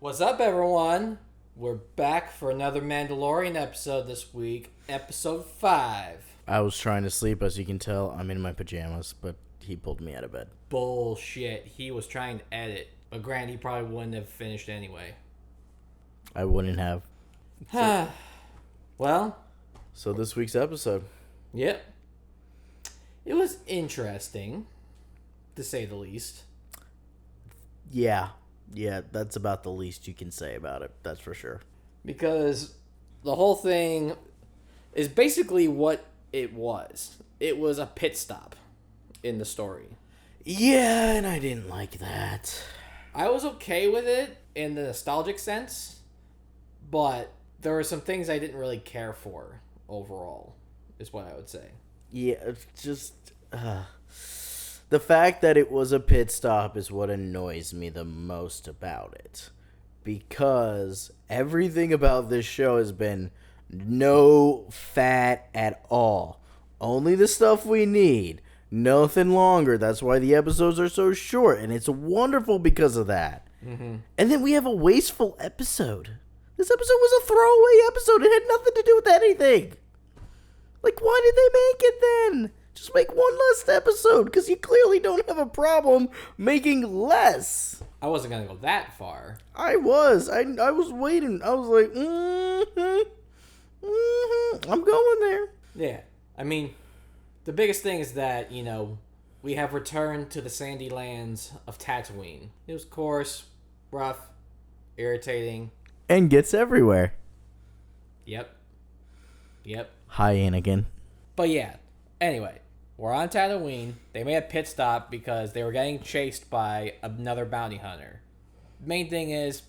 What's up, everyone? We're back for another Mandalorian episode this week, episode 5. I was trying to sleep, as you can tell. I'm in my pajamas, but he pulled me out of bed. Bullshit. He was trying to edit, but granted, he probably wouldn't have finished anyway. I wouldn't have. Well, So this week's episode. yep. It was interesting, to say the least. Yeah, that's about the least you can say about it. That's for sure. Because the whole thing is basically what it was. It was a pit stop in the story. Yeah, and I didn't like that. I was okay with it in the nostalgic sense, but there were some things I didn't really care for overall, is what I would say. Yeah, it's just... the fact that it was a pit stop is what annoys me the most about it. Because everything about this show has been no fat at all. Only the stuff we need. Nothing longer. That's why the episodes are so short. And it's wonderful because of that. Mm-hmm. And then we have a wasteful episode. This episode was a throwaway episode. It had nothing to do with anything. Like, why did they make it then? Just make one less episode, because you clearly don't have a problem making less. I wasn't going to go that far. I was waiting. I was like, I'm going there. Yeah. I mean, the biggest thing is that, we have returned to the sandy lands of Tatooine. It was coarse, rough, irritating. And gets everywhere. Yep. Hi, Anakin. But yeah, anyway, we're on Tatooine. They made a pit stop because they were getting chased by another bounty hunter. Main thing is,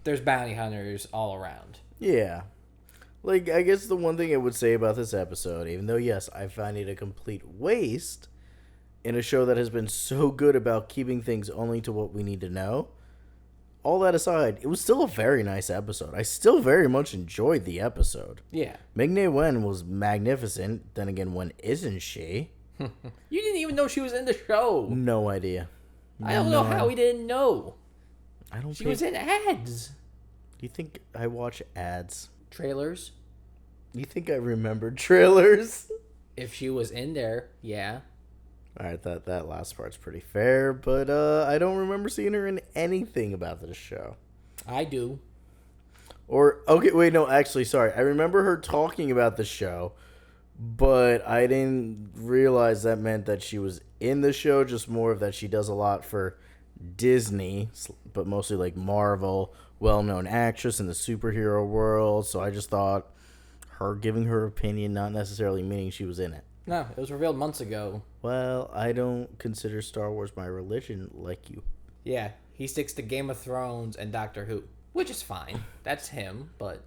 there's bounty hunters all around. Yeah. Like, I guess the one thing I would say about this episode, even though, yes, I find it a complete waste in a show that has been so good about keeping things only to what we need to know, all that aside, it was still a very nice episode. I still very much enjoyed the episode. Yeah. Ming-Na Wen was magnificent. Then again, when isn't she? You didn't even know she was in the show. No idea. I don't know how we didn't know. I don't. She was in ads. Do you think I watch ads? Trailers. You think I remembered trailers? If she was in there, yeah. Alright, that last part's pretty fair, but I don't remember seeing her in anything about this show. I do. Or, okay, wait, no, actually, sorry. I remember her talking about the show, but I didn't realize that meant that she was in the show, just more of that she does a lot for Disney, but mostly like Marvel, well-known actress in the superhero world, so I just thought her giving her opinion, not necessarily meaning she was in it. No, it was revealed months ago. Well, I don't consider Star Wars my religion like you. Yeah, he sticks to Game of Thrones and Doctor Who, which is fine. That's him, but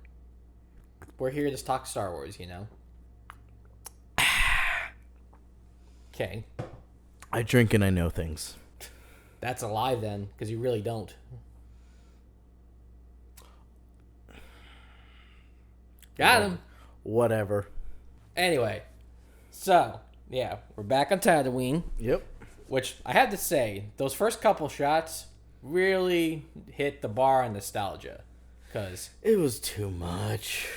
we're here to talk Star Wars, Okay. I drink and I know things. That's a lie then, because you really don't. Got him. Whatever. Anyway, so, yeah, we're back on Tatooine, Yep. which I have to say, those first couple shots really hit the bar on nostalgia. Because, It was too much.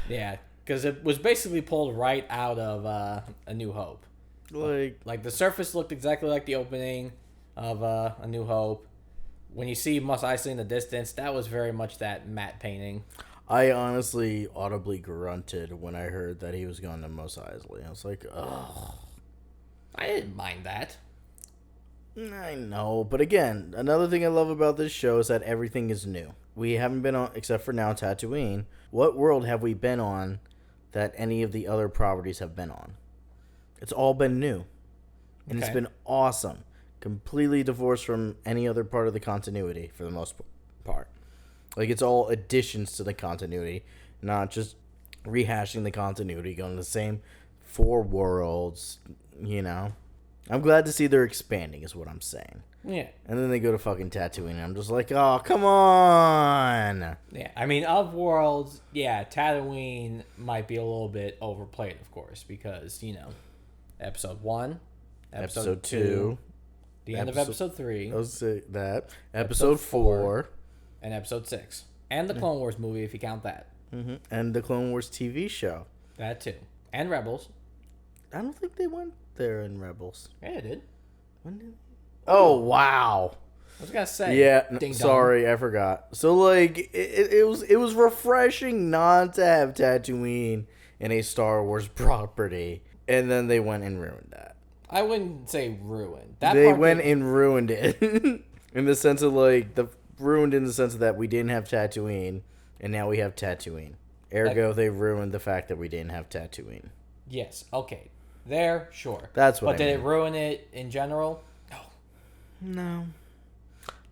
yeah, because it was basically pulled right out of A New Hope. Like, the surface looked exactly like the opening of A New Hope. When you see Mos Eisley in the distance, that was very much that matte painting. I honestly audibly grunted when I heard that he was going to Mos Eisley. I was like, ugh. I didn't mind that. I know, but again, another thing I love about this show is that everything is new. We haven't been on, except for now, Tatooine. What world have we been on that any of the other properties have been on? It's all been new. And It's been awesome. Completely divorced from any other part of the continuity, for the most part. Like, it's all additions to the continuity, not just rehashing the continuity, going to the same 4 worlds, I'm glad to see they're expanding, is what I'm saying. Yeah. And then they go to fucking Tatooine, and I'm just like, oh, come on! Yeah, I mean, of worlds, yeah, Tatooine might be a little bit overplayed, of course, because, episode 1, episode 2, the end of episode 3. I'll say that. Episode 4. and Episode 6. And the Clone Wars movie, if you count that. Mm-hmm. And the Clone Wars TV show. That too. And Rebels. I don't think they went there in Rebels. Yeah, it did. When did? Oh, wow. I was gonna say. Yeah, sorry, I forgot. So, like, it was refreshing not to have Tatooine in a Star Wars property, and then they went and ruined that. I wouldn't say ruined. They went and ruined it in the sense of ruined in the sense of that we didn't have Tatooine, and now we have Tatooine. Ergo, they ruined the fact that we didn't have Tatooine. Yes. Okay. There, sure. That's what. But did it ruin it in general? No. No.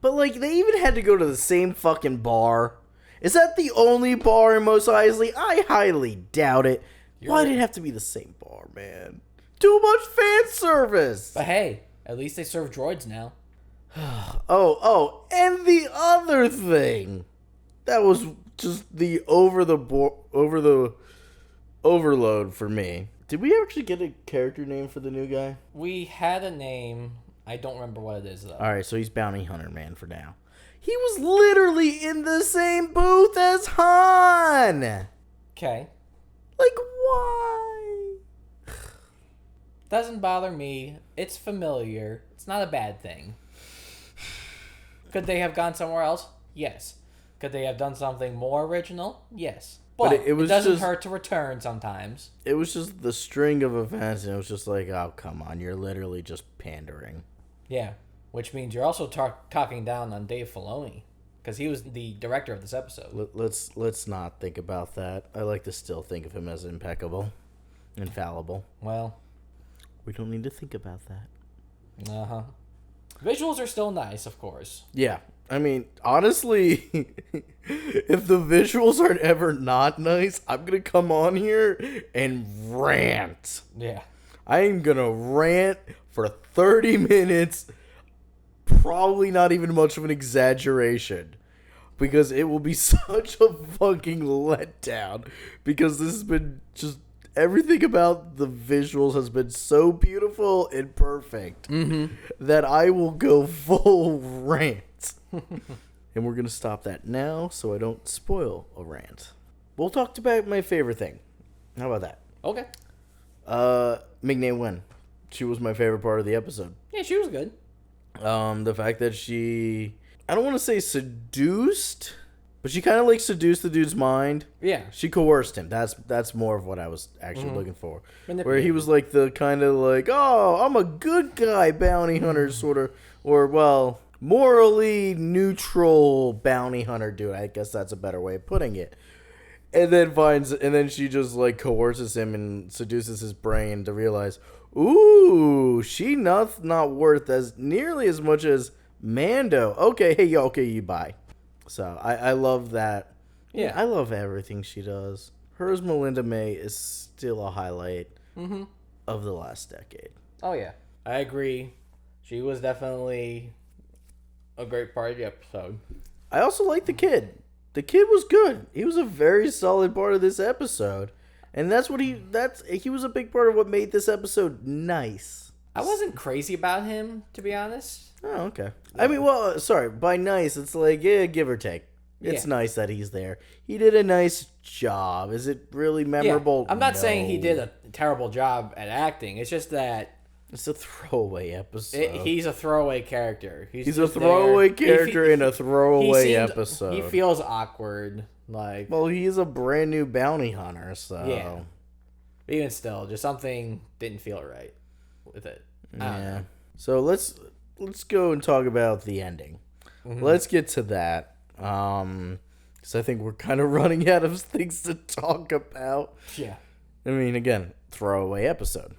But, like, they even had to go to the same fucking bar. Is that the only bar in Mos Eisley? I highly doubt it. Why did it have to be the same bar, man? Too much fan service. But hey, at least they serve droids now. And the other thing. That was just the overload for me. Did we actually get a character name for the new guy? We had a name. I don't remember what it is, though. Alright, so he's Bounty Hunter Man for now. He was literally in the same booth as Han! Okay. Like, why? Doesn't bother me. It's familiar. It's not a bad thing. Could they have gone somewhere else? Yes. Could they have done something more original? Yes. But it doesn't hurt to return sometimes. It was just the string of events, and it was just like, oh, come on, you're literally just pandering. Yeah, which means you're also talking down on Dave Filoni, because he was the director of this episode. Let's not think about that. I like to still think of him as impeccable, infallible. Well, we don't need to think about that. Uh-huh. Visuals are still nice, of course. Yeah. I mean, honestly, if the visuals aren't ever not nice, I'm going to come on here and rant. Yeah. I am going to rant for 30 minutes, probably not even much of an exaggeration, because it will be such a fucking letdown, because this has been just, everything about the visuals has been so beautiful and perfect that I will go full rant. And we're going to stop that now so I don't spoil a rant. We'll talk about my favorite thing. How about that? Okay. Ming-Na Wen. She was my favorite part of the episode. Yeah, she was good. The fact that she, I don't want to say seduced, but she kind of like seduced the dude's mind. Yeah. She coerced him. That's more of what I was actually looking for. Where he was like the kind of like, oh, I'm a good guy bounty hunter sort of, or well, morally neutral bounty hunter dude. I guess that's a better way of putting it. And then she just like coerces him and seduces his brain to realize, ooh, she not worth as nearly as much as Mando. Okay, hey, okay, you buy. So I love that. Yeah, I love everything she does. Her as Melinda May is still a highlight of the last decade. Oh yeah, I agree. She was definitely a great part of the episode. I also like the kid. The kid was good. He was a very solid part of this episode. And he was a big part of what made this episode nice. I wasn't crazy about him, to be honest. Oh, okay. Yeah. I mean, well, sorry, by nice, it's like, yeah, give or take. It's nice that he's there. He did a nice job. Is it really memorable? Yeah. I'm not saying he did a terrible job at acting. It's just that it's a throwaway episode. He's a throwaway character. He's a throwaway character in a throwaway episode. He feels awkward. Like, well, he's a brand new bounty hunter, so yeah. Even still, just something didn't feel right with it. Yeah. So let's go and talk about the ending. Let's get to that. Because I think we're kind of running out of things to talk about. Yeah. I mean, again, throwaway episode.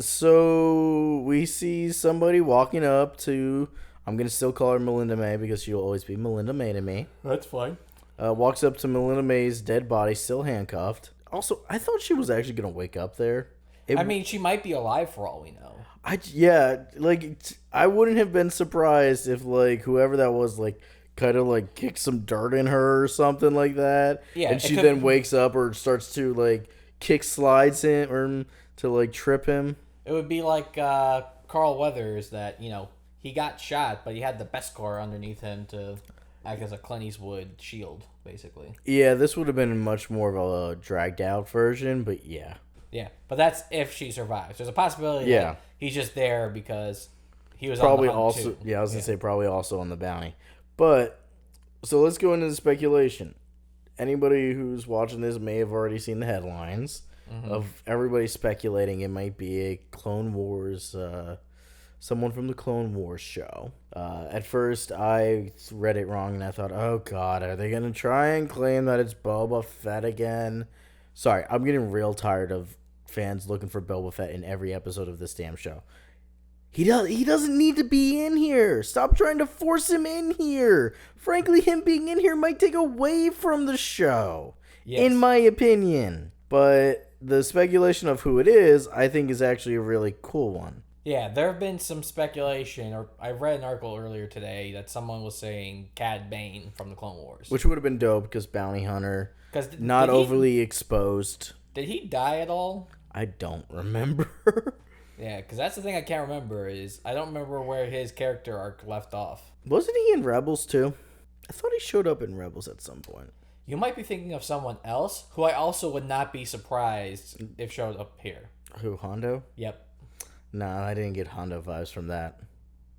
So we see somebody walking up to, I'm going to still call her Melinda May because she'll always be Melinda May to me. That's fine. Walks up to Melinda May's dead body, still handcuffed. Also, I thought she was actually going to wake up there. I mean, she might be alive for all we know. I wouldn't have been surprised if, like, whoever that was, like, kind of, like, kicked some dirt in her or something like that. Yeah. And she then wakes up or starts to, like, slides him or to, like, trip him. It would be like Carl Weathers that, he got shot, but he had the Beskar underneath him to act as a Clint Eastwood shield, basically. Yeah, this would have been much more of a dragged out version, but yeah. Yeah, but that's if she survives. There's a possibility that he's just there because he was probably on the hunt also too. I was gonna say probably also on the bounty. But so let's go into the speculation. Anybody who's watching this may have already seen the headlines of everybody speculating it might be a Clone Wars, someone from the Clone Wars show. At first, I read it wrong and I thought, oh god, are they gonna try and claim that it's Boba Fett again? Sorry, I'm getting real tired of fans looking for Boba Fett in every episode of this damn show. He doesn't need to be in here. Stop trying to force him in here. Frankly, him being in here might take away from the show, in my opinion. But the speculation of who it is, I think, is actually a really cool one. Yeah, there have been some speculation, or I read an article earlier today that someone was saying Cad Bane from the Clone Wars. Which would have been dope because Bounty Hunter, not overly exposed. Did he die at all? I don't remember. Yeah, because that's the thing I can't remember is I don't remember where his character arc left off. Wasn't he in Rebels too? I thought he showed up in Rebels at some point. You might be thinking of someone else who I also would not be surprised if showed up here. Who, Hondo? Yep. Nah, I didn't get Hondo vibes from that.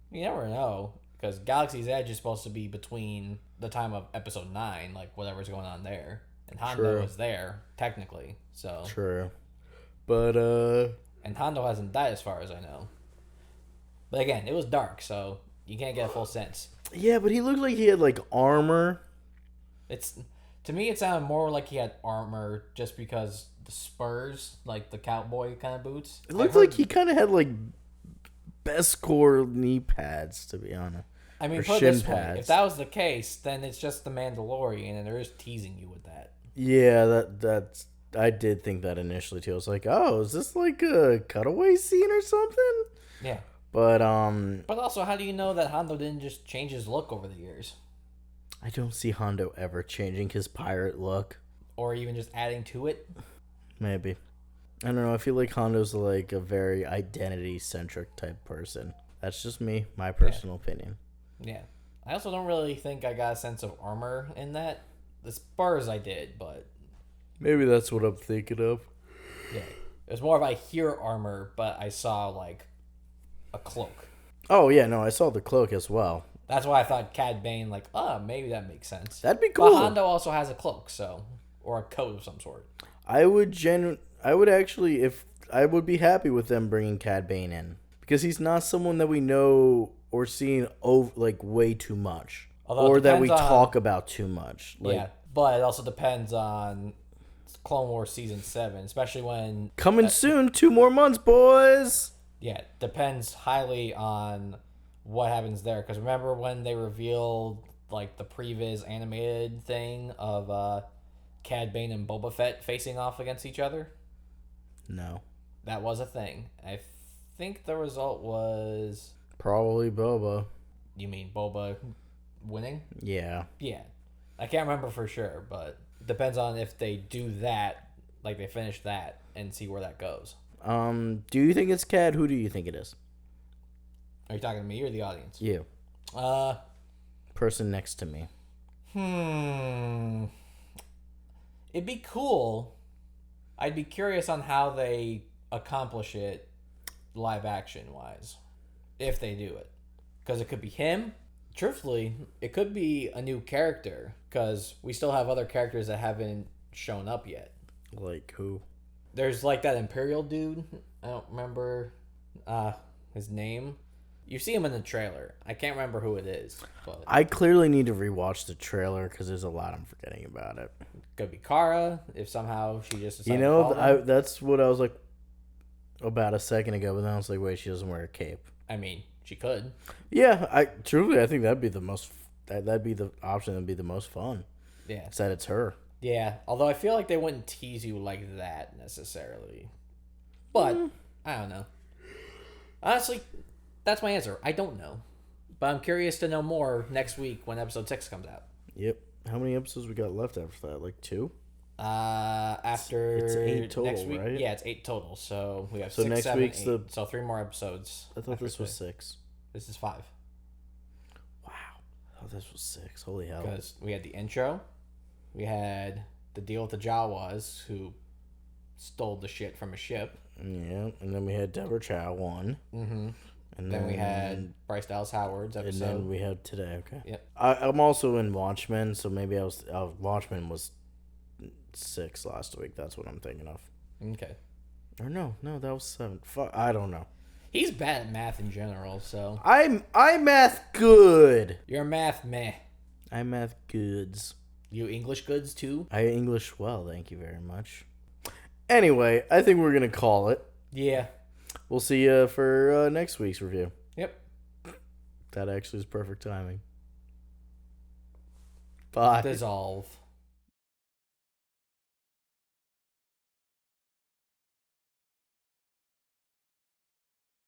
You never know, because Galaxy's Edge is supposed to be between the time of Episode 9, like whatever's going on there. And Hondo was there, technically, so... True. But, And Hondo hasn't died as far as I know. But again, it was dark, so you can't get a full sense. Yeah, but he looked like he had, like, armor. To me, it sounded more like he had armor just because the spurs, like the cowboy kind of boots. It looked like he kind of had, like, Beskar knee pads, to be honest. I mean, put it this way, if that was the case, then it's just the Mandalorian, and they're just teasing you with that. Yeah, that's... I did think that initially, too. I was like, oh, is this like a cutaway scene or something? Yeah. But also, how do you know that Hondo didn't just change his look over the years? I don't see Hondo ever changing his pirate look. Or even just adding to it? Maybe. I don't know. I feel like Hondo's like a very identity-centric type person. That's just me, my personal opinion. Yeah. I also don't really think I got a sense of armor in that. The spurs I did, but... Maybe that's what I'm thinking of. Yeah. It was more of I hear armor, but I saw, like, a cloak. Oh, yeah, no, I saw the cloak as well. That's why I thought Cad Bane, like, maybe that makes sense. That'd be cool. But Hondo also has a cloak, so... Or a coat of some sort. I would be happy with them bringing Cad Bane in. Because he's not someone that we know or seen like way too much. Or that we talk about too much. Like, yeah, but it also depends on Clone Wars Season 7, especially when... Coming soon, 2 more months, boys! Yeah, depends highly on what happens there. Because remember when they revealed, like, the previs animated thing of Cad Bane and Boba Fett facing off against each other? No. That was a thing. I think the result was... Probably Boba. You mean Boba winning? Yeah. Yeah. I can't remember for sure, but depends on if they do that, like they finish that, and see where that goes. Do you think it's Cad? Who do you think it is? Are you talking to me or the audience? You. Person next to me. It'd be cool. I'd be curious on how they accomplish it live action wise. If they do it. Because it could be him. Truthfully, it could be a new character. Because we still have other characters that haven't shown up yet. Like who? There's like that Imperial dude. I don't remember his name. You see him in the trailer. I can't remember who it is. But I clearly need to rewatch the trailer because there's a lot I'm forgetting about it. Could be Kara if somehow she just decided to follow him. That's what I was like about a second ago, but then I was like, wait, she doesn't wear a cape. I mean, she could. Yeah, I think that'd be the most. That'd be the option that'd be the most fun. Yeah, it's that it's her. Yeah, although I feel like they wouldn't tease you like that necessarily. But I don't know. Honestly, that's my answer. I don't know, but I'm curious to know more next week when episode 6 comes out. Yep. How many episodes we got left after that? Like 2? After it's 8 total, next week, right? Yeah, it's 8 total. So we have so 6, next 7, week's 8. So 3 more episodes. I thought this was 6. This is 5. Wow. Oh, this was 6. Holy hell. Because we had the intro. We had the deal with the Jawas, who stole the shit from a ship. Yeah, and then we had Deborah Chow 1. Mm-hmm. And then we had Bryce Dallas Howard's episode. And then we have today, okay. Yep. I'm also in Watchmen, so maybe Watchmen was 6 last week. That's what I'm thinking of. Okay. Or no, that was 7. Fuck, I don't know. He's bad at math in general, so. I'm math good. You're math meh. I'm math goods. You English goods too? I English well, thank you very much. Anyway, I think we're going to call it. Yeah. We'll see you for next week's review. Yep. That actually is perfect timing. Bye. Dissolve.